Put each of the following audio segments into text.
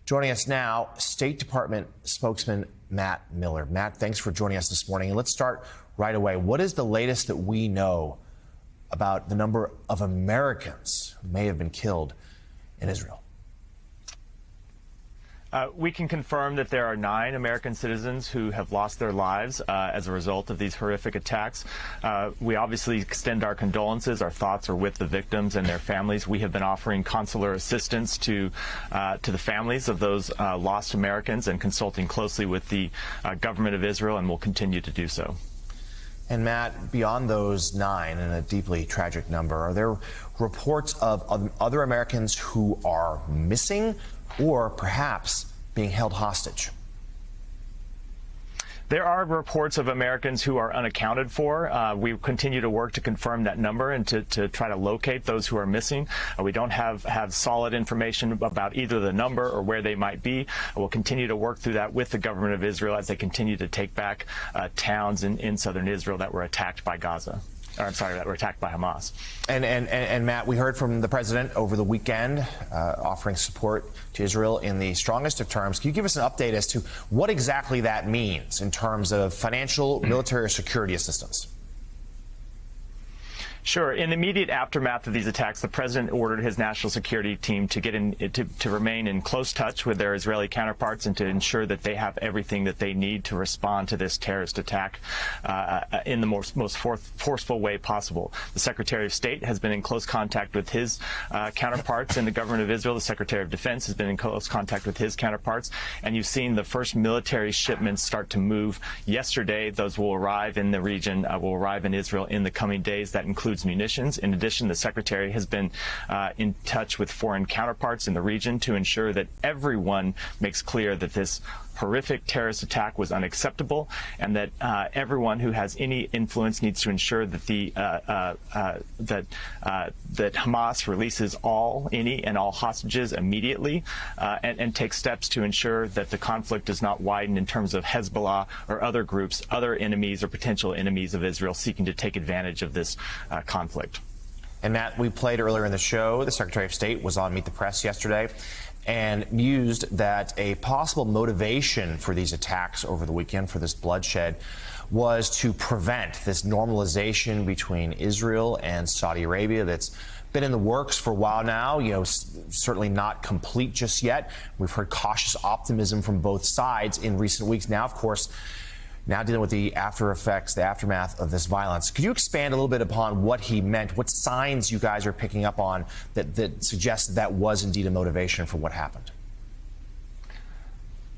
Joining us now, State Department spokesman Matt Miller. Matt, thanks for joining us this morning. And let's start right away. What is the latest that we know about the number of Americans who may have been killed in Israel? We can confirm that there are 9 American citizens who have lost their lives as a result of these horrific attacks. We obviously extend our condolences. Our thoughts are with the victims and their families. We have been offering consular assistance to the families of those lost Americans and consulting closely with the government of Israel, and will continue to do so. And Matt, beyond those 9 and a deeply tragic number, are there reports of other Americans who are missing or perhaps being held hostage? There are reports of Americans who are unaccounted for. We continue to work to confirm that number and to try to locate those who are missing. We don't have solid information about either the number or where they might be. We'll continue to work through that with the government of Israel as they continue to take back towns in southern Israel that were attacked by Gaza. That were attacked by Hamas. And Matt, we heard from the president over the weekend offering support to Israel in the strongest of terms. Can you give us an update as to what exactly that means in terms of financial, military, or security assistance? Sure. In the immediate aftermath of these attacks, the president ordered his national security team to remain in close touch with their Israeli counterparts and to ensure that they have everything that they need to respond to this terrorist attack in the most forceful way possible. The Secretary of State has been in close contact with his counterparts in the government of Israel. The Secretary of Defense has been in close contact with his counterparts, and you've seen the first military shipments start to move yesterday. Those will arrive in the region, will arrive in Israel in the coming days. That includes munitions. In addition, the Secretary has been in touch with foreign counterparts in the region to ensure that everyone makes clear that this horrific terrorist attack was unacceptable, and that everyone who has any influence needs to ensure that that Hamas releases any and all hostages immediately, and takes steps to ensure that the conflict does not widen in terms of Hezbollah or other groups, other enemies or potential enemies of Israel seeking to take advantage of this conflict. And Matt, we played earlier in the show, the Secretary of State was on Meet the Press yesterday and mused that a possible motivation for these attacks over the weekend, for this bloodshed, was to prevent this normalization between Israel and Saudi Arabia that's been in the works for a while now, certainly not complete just yet. We've heard cautious optimism from both sides in recent weeks. Now, of course, dealing with the after effects, the aftermath of this violence. Could you expand a little bit upon what he meant, what signs you guys are picking up on that suggest that was indeed a motivation for what happened?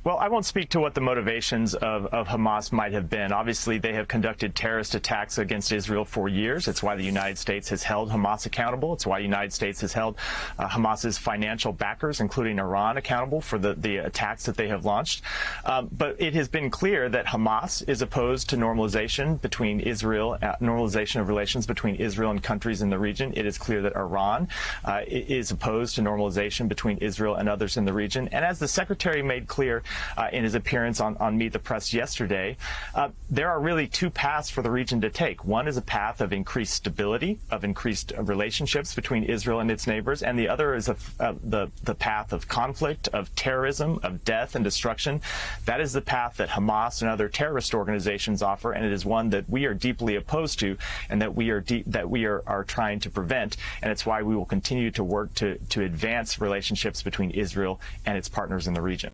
Well, I won't speak to what the motivations of Hamas might have been. Obviously, they have conducted terrorist attacks against Israel for years. It's why the United States has held Hamas accountable. It's why the United States has held Hamas's financial backers, including Iran, accountable for the attacks that they have launched. But it has been clear that Hamas is opposed to normalization between Israel, normalization of relations between Israel and countries in the region. It is clear that Iran is opposed to normalization between Israel and others in the region. And as the Secretary made clear in his appearance on Meet the Press yesterday, there are really 2 paths for the region to take. One is a path of increased stability, of increased relationships between Israel and its neighbors, and the other is the path of conflict, of terrorism, of death and destruction. That is the path that Hamas and other terrorist organizations offer, and it is one that we are deeply opposed to, and that we are trying to prevent. And it's why we will continue to work to advance relationships between Israel and its partners in the region.